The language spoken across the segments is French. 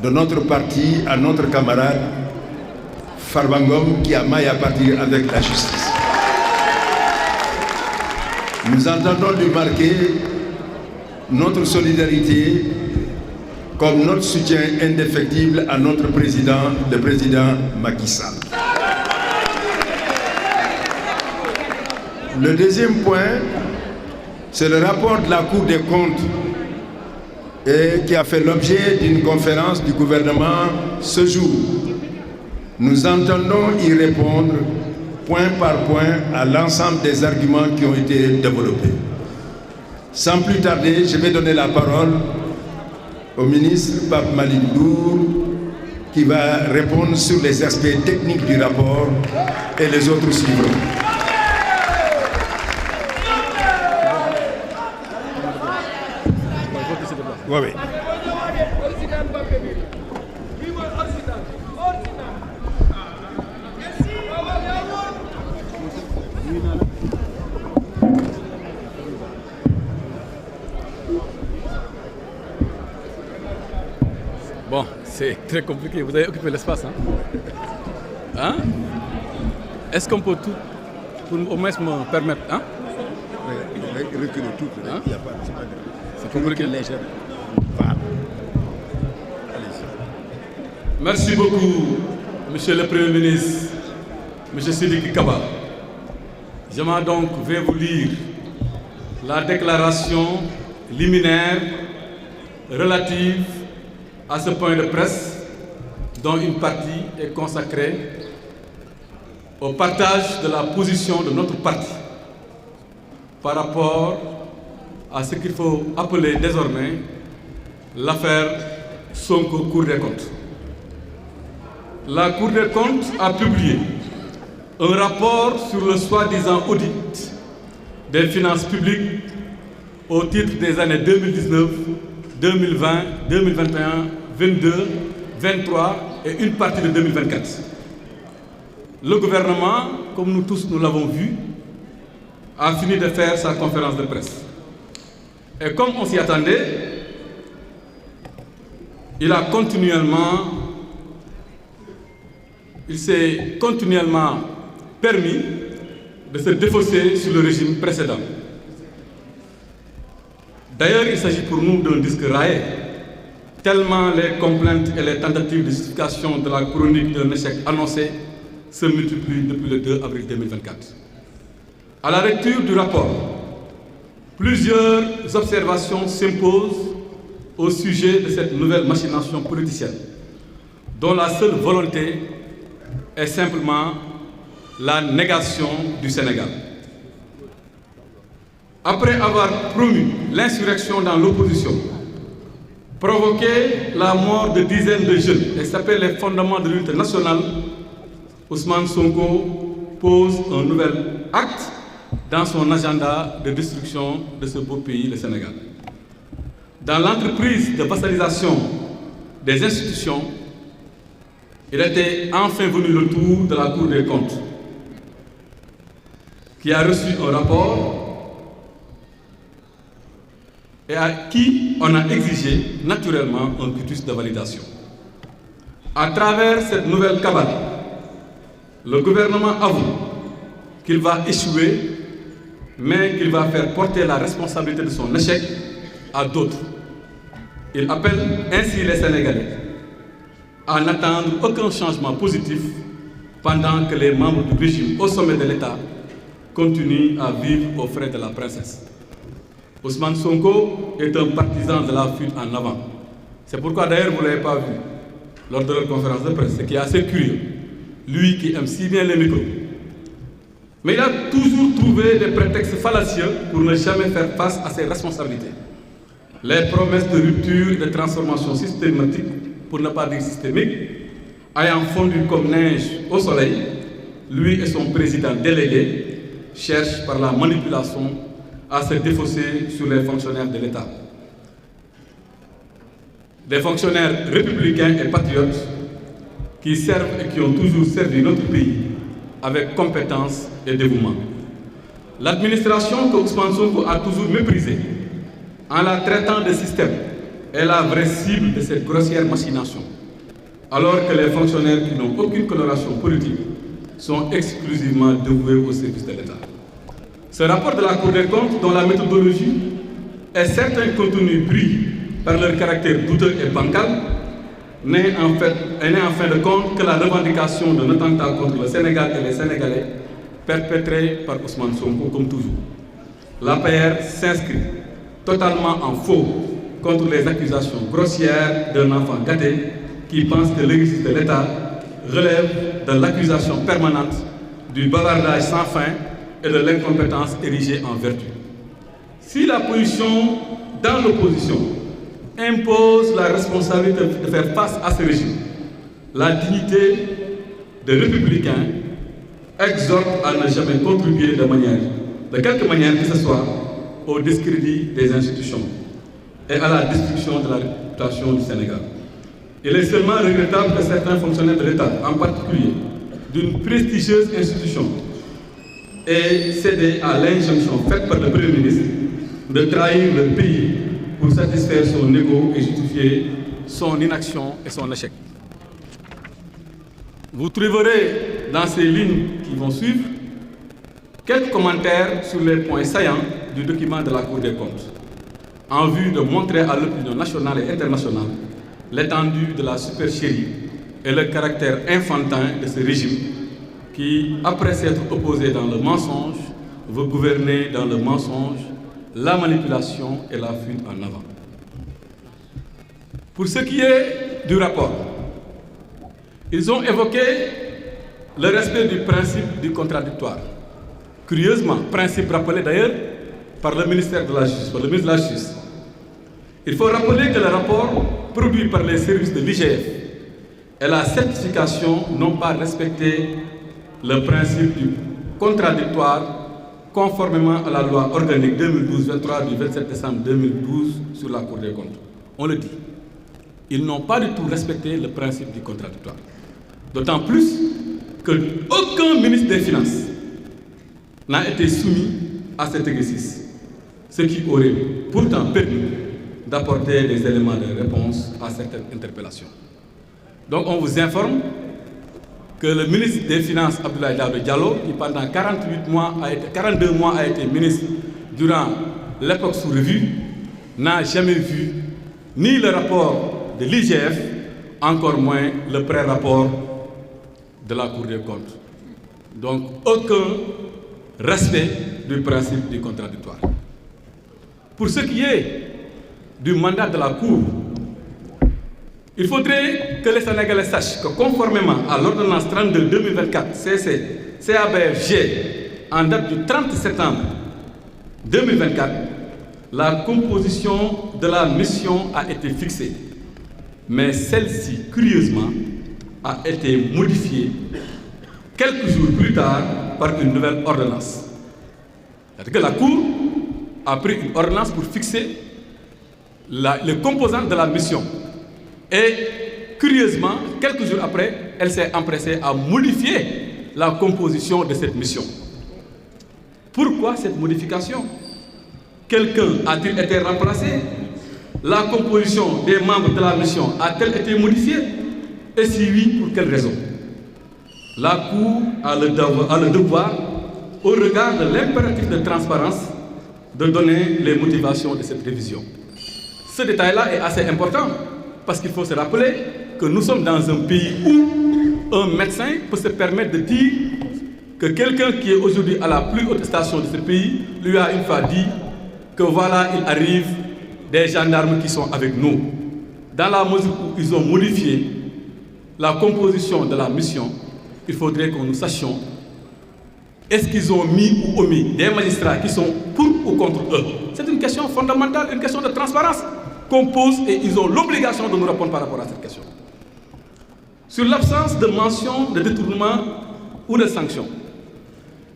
de notre parti à notre camarade Farba Ngom qui a maille à partir avec la justice. Nous entendons lui marquer notre solidarité comme notre soutien indéfectible à notre président, le président Macky Sall. Le deuxième point, c'est le rapport de la Cour des comptes qui a fait l'objet d'une conférence du gouvernement ce jour. Nous entendons y répondre point par point à l'ensemble des arguments qui ont été développés. Sans plus tarder, je vais donner la parole au ministre Pape Malick Ndour qui va répondre sur les aspects techniques du rapport et les autres suivront. Oui, oui. Bon, c'est très compliqué. Vous avez occupé l'espace, hein? Hein? Est-ce qu'on peut tout, pour au moins me permettre, hein? Reculer tout, hein? Il n'y a pas de... C'est compliqué. Merci beaucoup, Monsieur le Premier ministre, Monsieur Sidiki Kaba. Je vais vous lire la déclaration liminaire relative à ce point de presse dont une partie est consacrée au partage de la position de notre parti par rapport à ce qu'il faut appeler désormais l'affaire Sonko Cour des comptes. La Cour des comptes a publié un rapport sur le soi-disant audit des finances publiques au titre des années 2019, 2020, 2021, 2022, 2023 et une partie de 2024. Le gouvernement, comme nous tous nous l'avons vu, a fini de faire sa conférence de presse. Et comme on s'y attendait, il s'est continuellement permis de se défausser sur le régime précédent. D'ailleurs, il s'agit pour nous d'un disque rayé, tellement les complaintes et les tentatives de justification de la chronique d'un échec annoncé se multiplient depuis le 2 avril 2024. À la lecture du rapport, plusieurs observations s'imposent au sujet de cette nouvelle machination politicienne, dont la seule volonté est simplement la négation du Sénégal. Après avoir promu l'insurrection dans l'opposition, provoqué la mort de dizaines de jeunes et s'appelle les fondements de l'unité nationale, Ousmane Sonko pose un nouvel acte dans son agenda de destruction de ce beau pays, le Sénégal. Dans l'entreprise de vassalisation des institutions, il était enfin venu le tour de la Cour des comptes, qui a reçu un rapport et à qui on a exigé naturellement un quitus de validation. À travers cette nouvelle cabale, le gouvernement avoue qu'il va échouer, mais qu'il va faire porter la responsabilité de son échec à d'autres. Il appelle ainsi les Sénégalais à n'attendre aucun changement positif pendant que les membres du régime au sommet de l'État continuent à vivre aux frais de la princesse. Ousmane Sonko est un partisan de la fuite en avant. C'est pourquoi d'ailleurs vous ne l'avez pas vu lors de leur conférence de presse, ce qui est assez curieux. Lui qui aime si bien les micros. Mais il a toujours trouvé des prétextes fallacieux pour ne jamais faire face à ses responsabilités. Les promesses de rupture et de transformation systématique, pour ne pas dire systémique, ayant fondu comme neige au soleil, lui et son président délégué cherchent par la manipulation à se défausser sur les fonctionnaires de l'État. Des fonctionnaires républicains et patriotes qui servent et qui ont toujours servi notre pays avec compétence et dévouement. L'administration que Ousmane Sonko a toujours méprisée en la traitant de système est la vraie cible de cette grossière machination, alors que les fonctionnaires qui n'ont aucune coloration politique sont exclusivement dévoués au service de l'État. Ce rapport de la Cour des comptes, dont la méthodologie et certains contenus brillent par leur caractère douteux et bancal, n'est en fin de compte que la revendication d'un attentat contre le Sénégal et les Sénégalais perpétré par Ousmane Sonko comme toujours. L'APR s'inscrit totalement en faux contre les accusations grossières d'un enfant gâté qui pense que l'exercice de l'État relève de l'accusation permanente, du bavardage sans fin et de l'incompétence érigée en vertu. Si la position dans l'opposition impose la responsabilité de faire face à ce régime, la dignité de républicain exhorte à ne jamais contribuer de quelque manière que ce soit, au discrédit des institutions et à la destruction de la réputation du Sénégal. Il est seulement regrettable que certains fonctionnaires de l'État, en particulier d'une prestigieuse institution, aient cédé à l'injonction faite par le Premier ministre de trahir leur pays pour satisfaire son ego et justifier son inaction et son échec. Vous trouverez dans ces lignes qui vont suivre quelques commentaires sur les points saillants du document de la Cour des comptes, en vue de montrer à l'opinion nationale et internationale l'étendue de la supercherie et le caractère enfantin de ce régime qui, après s'être opposé dans le mensonge, veut gouverner dans le mensonge, la manipulation et la fuite en avant. Pour ce qui est du rapport, ils ont évoqué le respect du principe du contradictoire. Curieusement, principe rappelé d'ailleurs par le ministère de la Justice, par le ministre de la Justice. Il faut rappeler que le rapport produit par les services de l'IGF et la certification n'ont pas respecté le principe du contradictoire conformément à la loi organique 2012-23 du 27 décembre 2012 sur la Cour des comptes. On le dit. Ils n'ont pas du tout respecté le principe du contradictoire. D'autant plus qu'aucun ministre des Finances n'a été soumis à cet exercice, ce qui aurait pourtant permis d'apporter des éléments de réponse à certaines interpellations. Donc on vous informe que le ministre des Finances, Abdoulaye Daouda Diallo, qui pendant 42 mois a été ministre durant l'époque sous revue, n'a jamais vu ni le rapport de l'IGF, encore moins le pré-rapport de la Cour des comptes. Donc aucun respect du principe du contradictoire. Pour ce qui est du mandat de la Cour, il faudrait que les Sénégalais sachent que conformément à l'ordonnance 32-2024 CABFG en date du 30 septembre 2024, la composition de la mission a été fixée. Mais celle-ci, curieusement, a été modifiée quelques jours plus tard par une nouvelle ordonnance. C'est-à-dire que la Cour a pris une ordonnance pour fixer les composantes de la mission. Et curieusement, quelques jours après, elle s'est empressée à modifier la composition de cette mission. Pourquoi cette modification? Quelqu'un a-t-il été remplacé? La composition des membres de la mission a-t-elle été modifiée? Et si oui, pour quelle raison? La Cour a le devoir, au regard de l'impératif de transparence, de donner les motivations de cette révision. Ce détail-là est assez important, parce qu'il faut se rappeler que nous sommes dans un pays où un médecin peut se permettre de dire que quelqu'un qui est aujourd'hui à la plus haute station de ce pays lui a une fois dit que voilà, il arrive des gendarmes qui sont avec nous. Dans la mesure où ils ont modifié la composition de la mission, il faudrait que nous sachions est-ce qu'ils ont mis ou omis des magistrats qui sont pour ou contre eux. C'est une question fondamentale, une question de transparence qu'on pose et ils ont l'obligation de nous répondre par rapport à cette question. Sur l'absence de mention de détournement ou de sanction,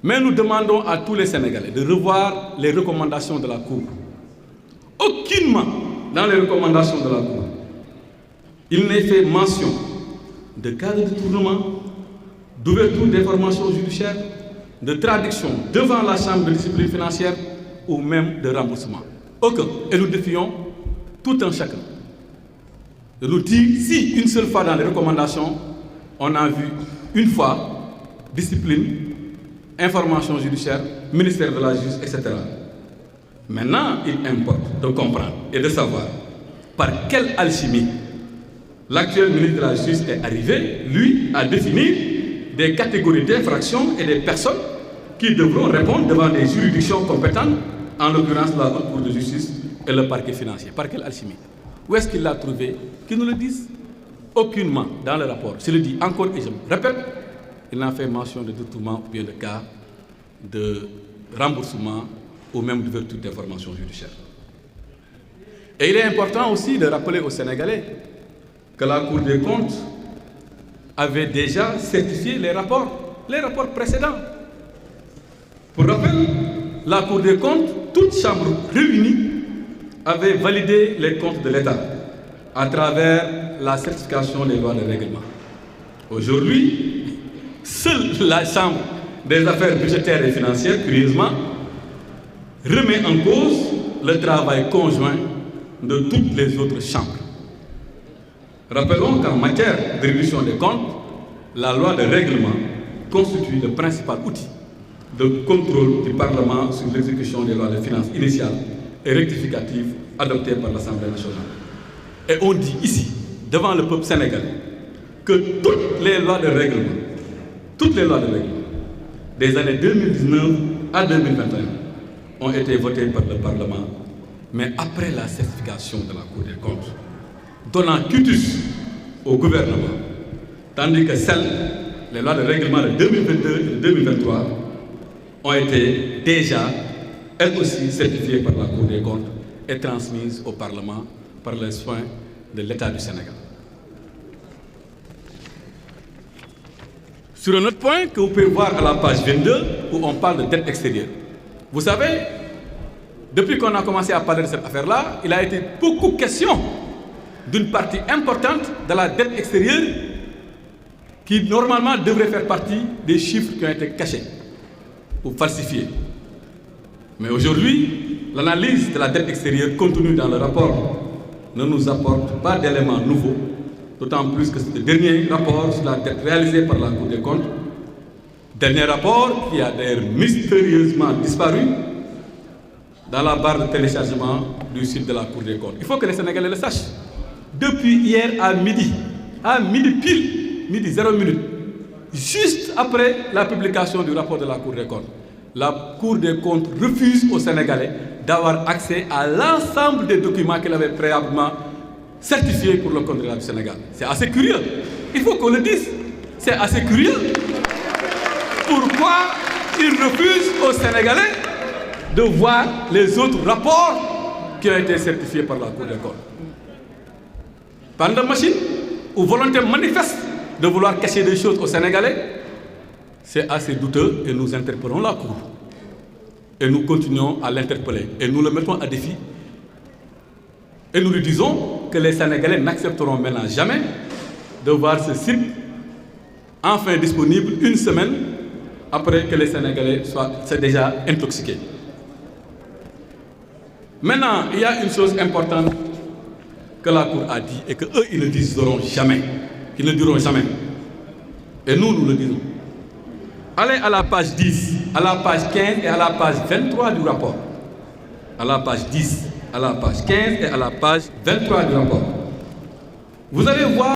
mais nous demandons à tous les Sénégalais de revoir les recommandations de la Cour. Aucunement dans les recommandations de la Cour, il n'est fait mention de cas de détournement, d'ouverture des formations judiciaires, de traduction devant la Chambre de discipline financière ou même de remboursement. Aucun. Et nous défions tout un chacun de nous dire si une seule fois dans les recommandations, on a vu une fois discipline, information judiciaire, ministère de la Justice, etc. Maintenant, il importe de comprendre et de savoir par quelle alchimie l'actuel ministre de la Justice est arrivé, lui, à définir des catégories d'infractions et des personnes qui devront répondre devant des juridictions compétentes, en l'occurrence la Haute Cour de justice et le parquet financier. Par quelle alchimie? Où est-ce qu'il l'a trouvé? Qu'ils nous le disent. Aucunement dans le rapport. Je le dis encore et je me répète, il n'a fait mention de détournement ou bien de cas de remboursement ou même d'ouverture d'informations judiciaires. Et il est important aussi de rappeler aux Sénégalais que la Cour des comptes avait déjà certifié les rapports précédents. Pour rappel, la Cour des comptes, toute chambre réunie, avait validé les comptes de l'État à travers la certification des lois de règlement. Aujourd'hui, seule la Chambre des affaires budgétaires et financières, curieusement, remet en cause le travail conjoint de toutes les autres chambres. Rappelons qu'en matière de réduction des comptes, la loi de règlement constitue le principal outil de contrôle du Parlement sur l'exécution des lois de finances initiales et rectificatives adoptées par l'Assemblée nationale. Et on dit ici, devant le peuple sénégalais, que toutes les lois de règlement, des années 2019 à 2021 ont été votées par le Parlement, mais après la certification de la Cour des comptes, donnant quitus au gouvernement, tandis que les lois de règlement de 2022 et de 2023 ont été déjà, elles aussi, certifiées par la Cour des comptes et transmises au Parlement par les soins de l'État du Sénégal. Sur un autre point que vous pouvez voir à la page 22, où on parle de dette extérieure. Vous savez, depuis qu'on a commencé à parler de cette affaire-là, il a été beaucoup question d'une partie importante de la dette extérieure qui, normalement, devrait faire partie des chiffres qui ont été cachés ou falsifiés. Mais aujourd'hui, l'analyse de la dette extérieure contenue dans le rapport ne nous apporte pas d'éléments nouveaux, d'autant plus que c'est le dernier rapport sur la dette réalisé par la Cour des comptes, dernier rapport qui a d'ailleurs mystérieusement disparu dans la barre de téléchargement du site de la Cour des comptes. Il faut que les Sénégalais le sachent. Depuis hier à midi pile, midi 0 minute, juste après la publication du rapport de la Cour des comptes, la Cour des comptes refuse aux Sénégalais d'avoir accès à l'ensemble des documents qu'elle avait préalablement certifiés pour le compte de l'État du Sénégal. C'est assez curieux. Il faut qu'on le dise. C'est assez curieux. Pourquoi ils refusent aux Sénégalais de voir les autres rapports qui ont été certifiés par la Cour des comptes? Par de machine ou volonté manifeste de vouloir cacher des choses aux Sénégalais, c'est assez douteux et nous interpellons la Cour. Et nous continuons à l'interpeller. Et nous le mettons à défi. Et nous lui disons que les Sénégalais n'accepteront maintenant jamais de voir ce site enfin disponible une semaine après que les Sénégalais soient déjà intoxiqués. Maintenant, il y a une chose importante que la Cour a dit et qu'eux, ils ne diront jamais. Ils ne diront jamais. Et nous, nous le disons. Allez à la page 10, à la page 15 et à la page 23 du rapport. À la page 10, à la page 15 et à la page 23 du rapport. Vous allez voir